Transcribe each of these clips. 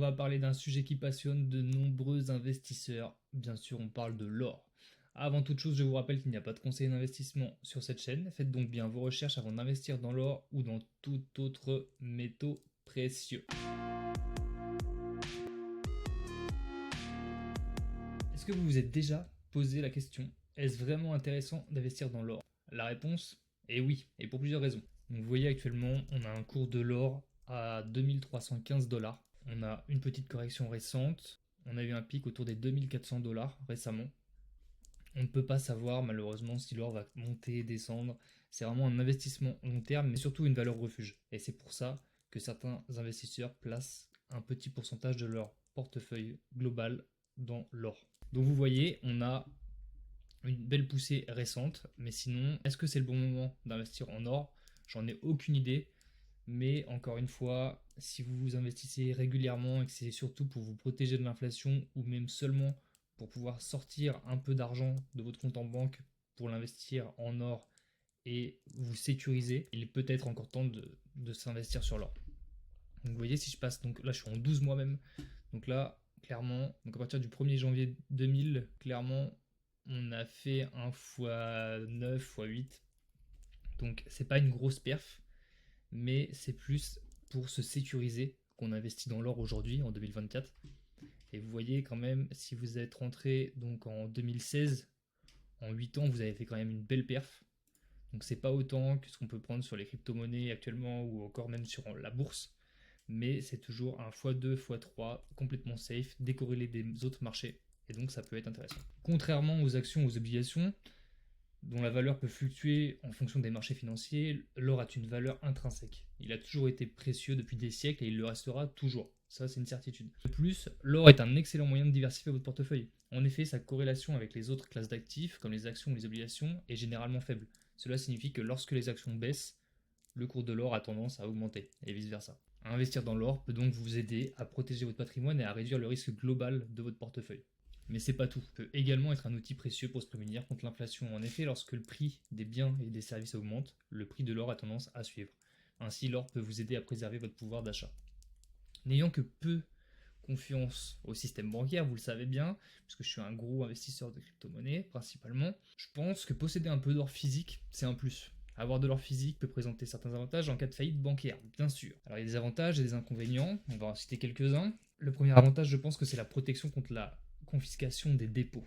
va parler d'un sujet qui passionne de nombreux investisseurs. Bien sûr, on parle de l'or. Avant toute chose, je vous rappelle qu'il n'y a pas de conseil d'investissement sur cette chaîne. Faites donc bien vos recherches avant d'investir dans l'or ou dans tout autre métaux précieux. Est-ce que vous vous êtes déjà posé la question, est-ce vraiment intéressant d'investir dans l'or? La réponse est oui, et pour plusieurs raisons. Donc, vous voyez actuellement, on a un cours de l'or à 2315 $. On a une petite correction récente. On a eu un pic autour des 2400 $ récemment. On ne peut pas savoir malheureusement si l'or va monter, descendre. C'est vraiment un investissement long terme, mais surtout une valeur refuge. Et c'est pour ça que certains investisseurs placent un petit pourcentage de leur portefeuille global dans l'or. Donc vous voyez, on a une belle poussée récente, mais sinon, est-ce que c'est le bon moment d'investir en or? J'en ai aucune idée, mais encore une fois, si vous investissez régulièrement et que c'est surtout pour vous protéger de l'inflation ou même seulement pour pouvoir sortir un peu d'argent de votre compte en banque pour l'investir en or et vous sécuriser, il est peut-être encore temps de s'investir sur l'or. Donc vous voyez, si je passe, donc là je suis en 12 mois même, donc là clairement, donc à partir du 1er janvier 2000, clairement on a fait un x9, x8, donc c'est pas une grosse perf, mais c'est plus pour se sécuriser qu'on investit dans l'or aujourd'hui en 2024. Et vous voyez quand même, si vous êtes rentré donc en 2016, en 8 ans, vous avez fait quand même une belle perf. Donc c'est pas autant que ce qu'on peut prendre sur les crypto-monnaies actuellement ou encore même sur la bourse, mais c'est toujours un x2, x3 complètement safe, décorrélé des autres marchés, et donc ça peut être intéressant. Contrairement aux actions, aux obligations, dont la valeur peut fluctuer en fonction des marchés financiers, l'or a une valeur intrinsèque. Il a toujours été précieux depuis des siècles et il le restera toujours. Ça, c'est une certitude. De plus, l'or est un excellent moyen de diversifier votre portefeuille. En effet, sa corrélation avec les autres classes d'actifs, comme les actions ou les obligations, est généralement faible. Cela signifie que lorsque les actions baissent, le cours de l'or a tendance à augmenter, et vice-versa. Investir dans l'or peut donc vous aider à protéger votre patrimoine et à réduire le risque global de votre portefeuille. Mais c'est pas tout. Il peut également être un outil précieux pour se prémunir contre l'inflation. En effet, lorsque le prix des biens et des services augmente, le prix de l'or a tendance à suivre. Ainsi, l'or peut vous aider à préserver votre pouvoir d'achat. N'ayant que peu confiance au système bancaire, vous le savez bien, puisque je suis un gros investisseur de crypto-monnaies principalement, je pense que posséder un peu d'or physique, c'est un plus. Avoir de l'or physique peut présenter certains avantages en cas de faillite bancaire, bien sûr. Alors il y a des avantages et des inconvénients, on va en citer quelques-uns. Le premier avantage, je pense que c'est la protection contre la confiscation des dépôts.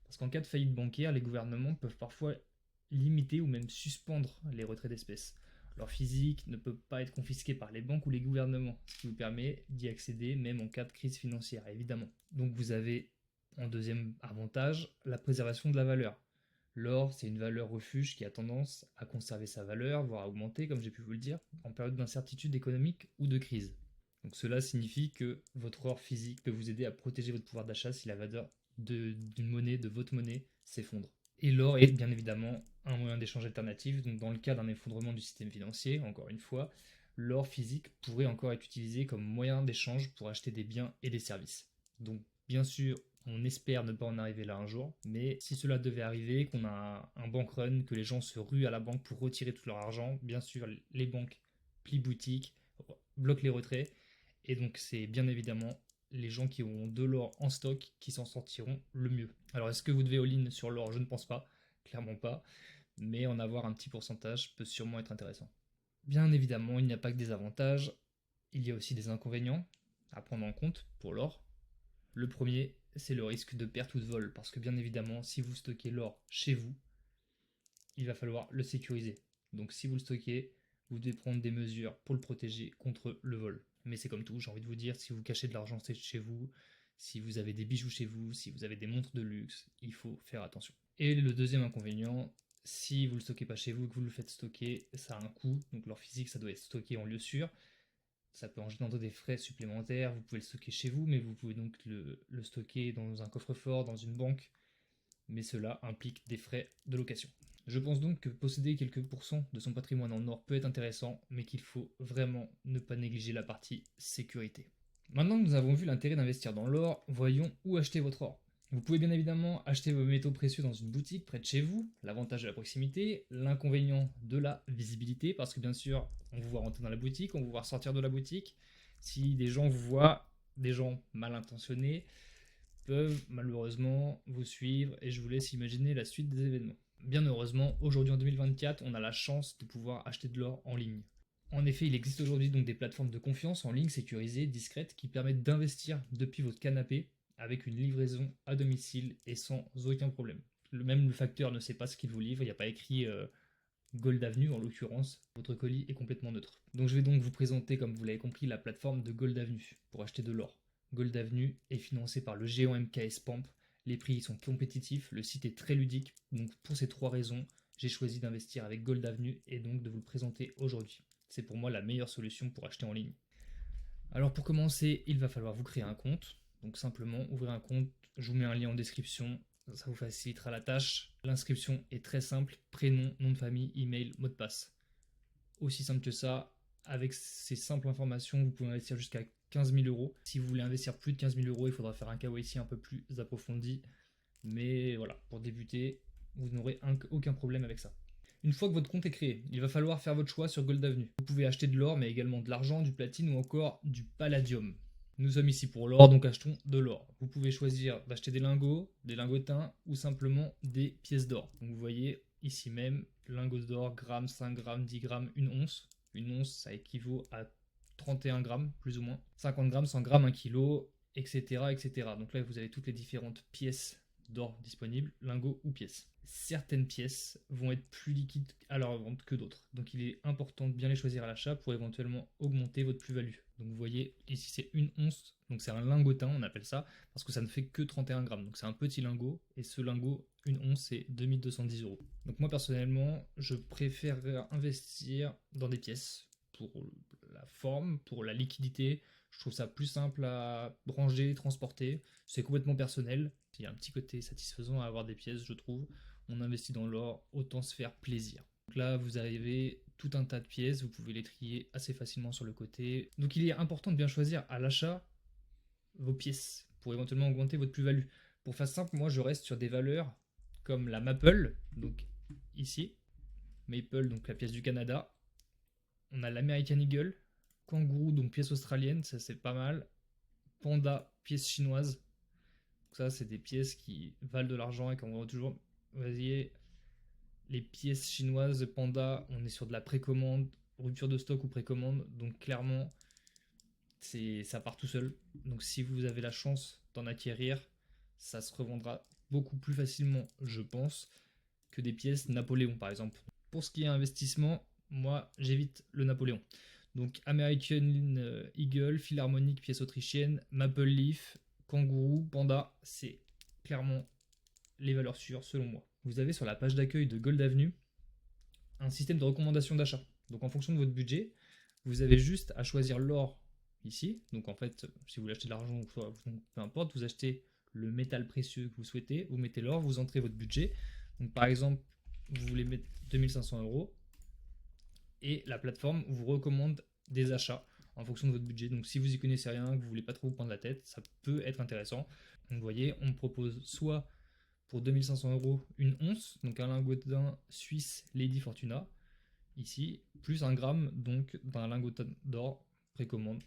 Parce qu'en cas de faillite bancaire, les gouvernements peuvent parfois limiter ou même suspendre les retraits d'espèces. Leur physique ne peut pas être confisqué par les banques ou les gouvernements, ce qui vous permet d'y accéder même en cas de crise financière, évidemment. Donc vous avez en deuxième avantage la préservation de la valeur. L'or, c'est une valeur refuge qui a tendance à conserver sa valeur, voire à augmenter, comme j'ai pu vous le dire, en période d'incertitude économique ou de crise. Donc cela signifie que votre or physique peut vous aider à protéger votre pouvoir d'achat si la valeur d'une monnaie, de votre monnaie, s'effondre. Et l'or est bien évidemment un moyen d'échange alternatif, donc dans le cas d'un effondrement du système financier, encore une fois, l'or physique pourrait encore être utilisé comme moyen d'échange pour acheter des biens et des services. Donc bien sûr, on espère ne pas en arriver là un jour, mais si cela devait arriver, qu'on a un bank run, que les gens se ruent à la banque pour retirer tout leur argent, bien sûr, les banques plient boutique, bloquent les retraits, et donc c'est bien évidemment les gens qui ont de l'or en stock qui s'en sortiront le mieux. Alors est-ce que vous devez all-in sur l'or? Je ne pense pas, clairement pas, mais en avoir un petit pourcentage peut sûrement être intéressant. Bien évidemment, il n'y a pas que des avantages, il y a aussi des inconvénients à prendre en compte pour l'or. Le premier, c'est le risque de perte ou de vol, parce que bien évidemment, si vous stockez l'or chez vous, il va falloir le sécuriser. Donc si vous le stockez, vous devez prendre des mesures pour le protéger contre le vol. Mais c'est comme tout, j'ai envie de vous dire, si vous cachez de l'argent chez vous, si vous avez des bijoux chez vous, si vous avez des montres de luxe, il faut faire attention. Et le deuxième inconvénient, si vous ne le stockez pas chez vous et que vous le faites stocker, ça a un coût. Donc l'or physique, ça doit être stocké en lieu sûr. Ça peut engendrer des frais supplémentaires. Vous pouvez le stocker chez vous, mais vous pouvez donc le stocker dans un coffre-fort, dans une banque. Mais cela implique des frais de location. Je pense donc que posséder quelques pourcents de son patrimoine en or peut être intéressant, mais qu'il faut vraiment ne pas négliger la partie sécurité. Maintenant que nous avons vu l'intérêt d'investir dans l'or, voyons où acheter votre or. Vous pouvez bien évidemment acheter vos métaux précieux dans une boutique près de chez vous, l'avantage de la proximité, l'inconvénient de la visibilité, parce que bien sûr, on vous voit rentrer dans la boutique, on vous voit sortir de la boutique. Si des gens vous voient, des gens mal intentionnés peuvent malheureusement vous suivre et je vous laisse imaginer la suite des événements. Bien heureusement, aujourd'hui en 2024, on a la chance de pouvoir acheter de l'or en ligne. En effet, il existe aujourd'hui donc des plateformes de confiance en ligne sécurisées, discrètes, qui permettent d'investir depuis votre canapé avec une livraison à domicile et sans aucun problème. Même le facteur ne sait pas ce qu'il vous livre, il n'y a pas écrit Gold Avenue en l'occurrence, votre colis est complètement neutre. Donc je vais donc vous présenter, comme vous l'avez compris, la plateforme de Gold Avenue pour acheter de l'or. Gold Avenue est financé par le géant MKS Pump, les prix sont compétitifs, le site est très ludique, donc pour ces trois raisons, j'ai choisi d'investir avec Gold Avenue et donc de vous le présenter aujourd'hui. C'est pour moi la meilleure solution pour acheter en ligne. Alors pour commencer, il va falloir vous créer un compte, donc simplement ouvrir un compte, je vous mets un lien en description, ça vous facilitera la tâche. L'inscription est très simple, prénom, nom de famille, email, mot de passe. Aussi simple que ça, avec ces simples informations, vous pouvez investir jusqu'à 15 000 euros. Si vous voulez investir plus de 15 000 euros, il faudra faire un KYC un peu plus approfondi. Mais voilà, pour débuter, vous n'aurez aucun problème avec ça. Une fois que votre compte est créé, il va falloir faire votre choix sur Gold Avenue. Vous pouvez acheter de l'or, mais également de l'argent, du platine ou encore du palladium. Nous sommes ici pour l'or, donc achetons de l'or. Vous pouvez choisir d'acheter des lingots, des lingotins ou simplement des pièces d'or. Donc vous voyez ici même, lingots d'or, grammes, 5 grammes, 10 grammes, une once. Une once, ça équivaut à 31 grammes, plus ou moins. 50 grammes, 100 grammes, 1 kg, etc., etc. Donc là, vous avez toutes les différentes pièces d'or disponibles, lingots ou pièces. Certaines pièces vont être plus liquides à leur vente que d'autres. Donc il est important de bien les choisir à l'achat pour éventuellement augmenter votre plus-value. Donc vous voyez, ici c'est une once, donc c'est un lingotin, on appelle ça, parce que ça ne fait que 31 grammes. Donc c'est un petit lingot, et ce lingot, une once, c'est 2210 euros. Donc moi personnellement, je préfère investir dans des pièces pour la forme, pour la liquidité. Je trouve ça plus simple à ranger, transporter. C'est complètement personnel. Il y a un petit côté satisfaisant à avoir des pièces, je trouve. On investit dans l'or, autant se faire plaisir. Donc là, vous avez tout un tas de pièces, vous pouvez les trier assez facilement sur le côté. Donc il est important de bien choisir à l'achat vos pièces pour éventuellement augmenter votre plus-value. Pour faire simple, moi je reste sur des valeurs comme la Maple, donc ici, Maple, donc la pièce du Canada. On a l'American Eagle, Kangourou, donc pièce australienne, ça c'est pas mal. Panda, pièce chinoise. Donc ça, c'est des pièces qui valent de l'argent et qu'on voit toujours. Vas-y, les pièces chinoises Panda, on est sur de la précommande, rupture de stock ou précommande. Donc clairement, ça part tout seul. Donc si vous avez la chance d'en acquérir, ça se revendra beaucoup plus facilement, je pense, que des pièces Napoléon par exemple. Pour ce qui est investissement, moi j'évite le Napoléon. Donc American Eagle, Philharmonic, pièce autrichienne, Maple Leaf, Kangourou, Panda, c'est clairement les valeurs sûres selon moi. Vous avez sur la page d'accueil de Gold Avenue un système de recommandation d'achat. Donc en fonction de votre budget, vous avez juste à choisir l'or ici. Donc en fait, si vous voulez acheter de l'argent ou soit, peu importe, vous achetez le métal précieux que vous souhaitez, vous mettez l'or, vous entrez votre budget. Donc par exemple, vous voulez mettre 2500 euros et la plateforme vous recommande des achats en fonction de votre budget. Donc si vous y connaissez rien, que vous voulez pas trop vous prendre la tête, ça peut être intéressant. Donc vous voyez, on me propose soit pour 2500 euros une once, donc un lingotin suisse Lady Fortuna, ici, plus un gramme donc d'un lingotin d'or précommande.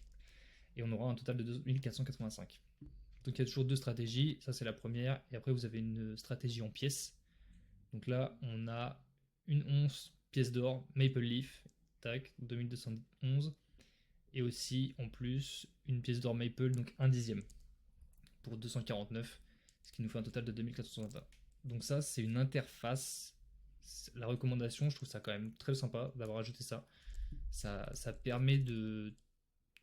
Et on aura un total de 2485. Donc il y a toujours deux stratégies, ça c'est la première, et après vous avez une stratégie en pièces. Donc là on a une once pièce d'or Maple Leaf, tac, 2211, et aussi en plus une pièce d'or Maple, donc un dixième, pour 249, ce qui nous fait un total de 2420. Donc ça c'est une interface, la recommandation, je trouve ça quand même très sympa d'avoir ajouté ça. Ça permet de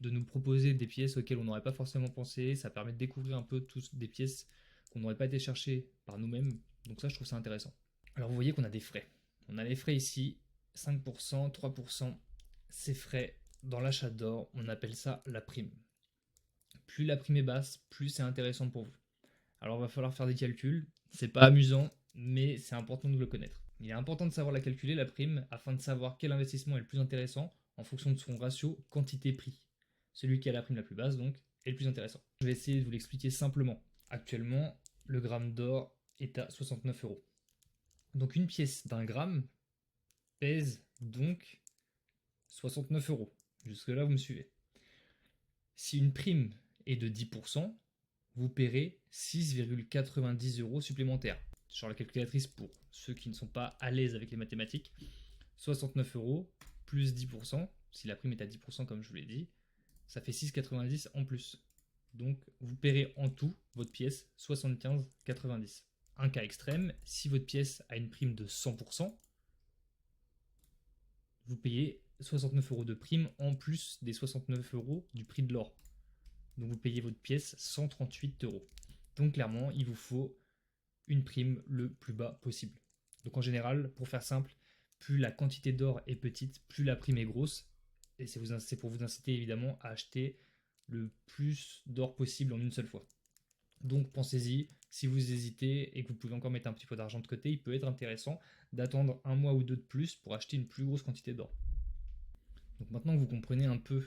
nous proposer des pièces auxquelles on n'aurait pas forcément pensé, ça permet de découvrir un peu tous des pièces qu'on n'aurait pas été chercher par nous-mêmes, donc ça je trouve ça intéressant. Alors vous voyez qu'on a des frais. On a les frais ici, 5%, 3%, ces frais dans l'achat d'or, on appelle ça la prime. Plus la prime est basse, plus c'est intéressant pour vous. Alors il va falloir faire des calculs, c'est pas amusant, mais c'est important de le connaître. Il est important de savoir la calculer, la prime, afin de savoir quel investissement est le plus intéressant en fonction de son ratio quantité-prix. Celui qui a la prime la plus basse, donc, est le plus intéressant. Je vais essayer de vous l'expliquer simplement. Actuellement, le gramme d'or est à 69 euros. Donc une pièce d'un gramme pèse donc 69 euros. Jusque là, vous me suivez. Si une prime est de 10%, vous paierez 6,90 € supplémentaires. Sur la calculatrice, pour ceux qui ne sont pas à l'aise avec les mathématiques, 69 € plus 10%, si la prime est à 10% comme je vous l'ai dit, ça fait 6,90 € en plus. Donc vous paierez en tout votre pièce 75,90 €. Un cas extrême, si votre pièce a une prime de 100%, vous payez 69 € de prime en plus des 69 € du prix de l'or. Donc vous payez votre pièce 138 €. Donc clairement, il vous faut une prime le plus bas possible. Donc en général, pour faire simple, plus la quantité d'or est petite, plus la prime est grosse. Et c'est pour vous inciter évidemment à acheter le plus d'or possible en une seule fois. Donc pensez-y, si vous hésitez et que vous pouvez encore mettre un petit peu d'argent de côté, il peut être intéressant d'attendre un mois ou deux de plus pour acheter une plus grosse quantité d'or. Donc maintenant que vous comprenez un peu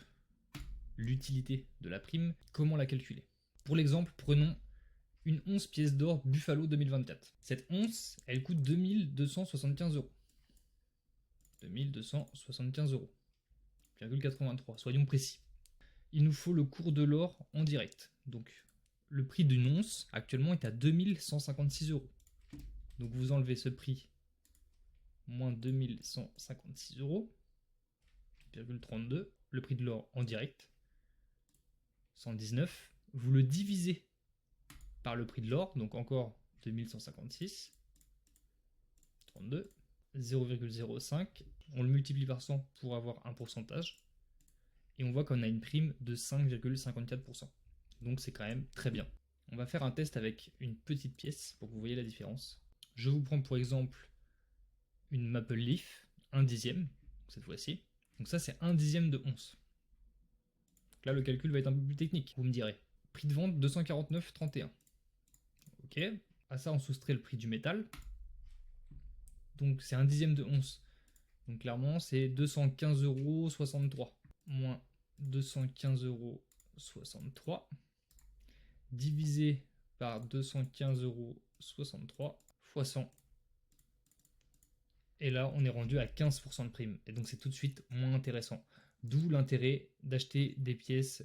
l'utilité de la prime, comment la calculer? Pour l'exemple, prenons une once pièce d'or Buffalo 2024. Cette once, elle coûte 2275 €. 2275 €. 83, soyons précis. Il nous faut le cours de l'or en direct. Donc le prix d'une once actuellement est à 2156 €. Donc vous enlevez ce prix moins 2156 €, 32, le prix de l'or en direct, 119. Vous le divisez par le prix de l'or, donc encore 2156, 32, 0,05. On le multiplie par 100 pour avoir un pourcentage. Et on voit qu'on a une prime de 5,54%. Donc c'est quand même très bien. On va faire un test avec une petite pièce pour que vous voyez la différence. Je vous prends pour exemple une Maple Leaf, 1/10, cette fois-ci. Donc ça c'est 1/10 de once. Donc là le calcul va être un peu plus technique, vous me direz. Prix de vente 249,31. Ok, à ça on soustrait le prix du métal. Donc c'est 1/10 de once. Donc clairement c'est 215,63 € moins 215,63 € divisé par 215,63 € fois 100. Et là, on est rendu à 15% de prime. Et donc, c'est tout de suite moins intéressant. D'où l'intérêt d'acheter des pièces,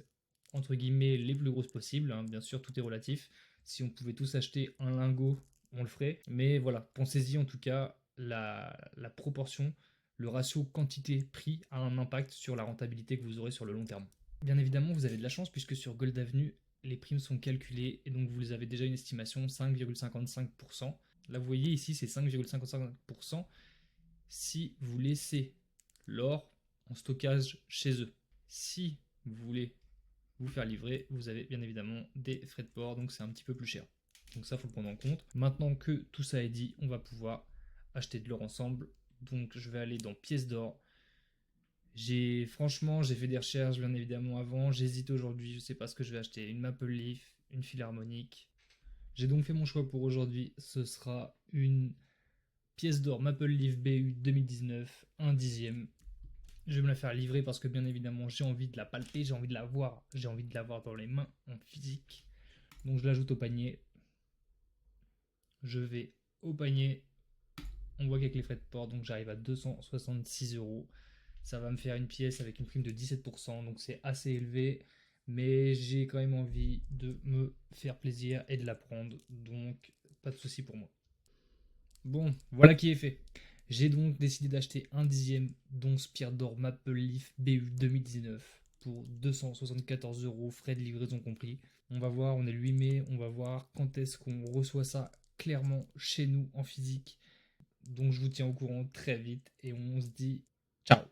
entre guillemets, les plus grosses possibles. Hein. Bien sûr, tout est relatif. Si on pouvait tous acheter un lingot, on le ferait. Mais voilà, pensez-y en tout cas, la proportion, le ratio quantité-prix a un impact sur la rentabilité que vous aurez sur le long terme. Bien évidemment, vous avez de la chance puisque sur Gold Avenue, les primes sont calculées et donc vous avez déjà une estimation 5,55%. Là, vous voyez ici, c'est 5,55% si vous laissez l'or en stockage chez eux. Si vous voulez vous faire livrer, vous avez bien évidemment des frais de port, donc c'est un petit peu plus cher. Donc ça, il faut le prendre en compte. Maintenant que tout ça est dit, on va pouvoir acheter de l'or ensemble. Donc je vais aller dans pièces d'or. Franchement, j'ai fait des recherches bien évidemment avant. J'hésite aujourd'hui, je sais pas ce que je vais acheter. Une Maple Leaf, une Philharmonic. J'ai donc fait mon choix pour aujourd'hui. Ce sera une pièce d'or Maple Leaf BU 2019, 1/10. Je vais me la faire livrer parce que bien évidemment j'ai envie de la palper, j'ai envie de la voir dans les mains en physique. Donc je l'ajoute au panier. Je vais au panier. On voit qu'avec les frais de port, donc j'arrive à 266 €. Ça va me faire une pièce avec une prime de 17%, donc c'est assez élevé. Mais j'ai quand même envie de me faire plaisir et de la prendre, donc pas de souci pour moi. Bon, voilà qui est fait. J'ai donc décidé d'acheter 1/10 d'once pierre d'or Maple Leaf BU 2019 pour 274 €, frais de livraison compris. On va voir, on est le 8 mai, on va voir quand est-ce qu'on reçoit ça clairement chez nous en physique. Donc je vous tiens au courant très vite et on se dit ciao.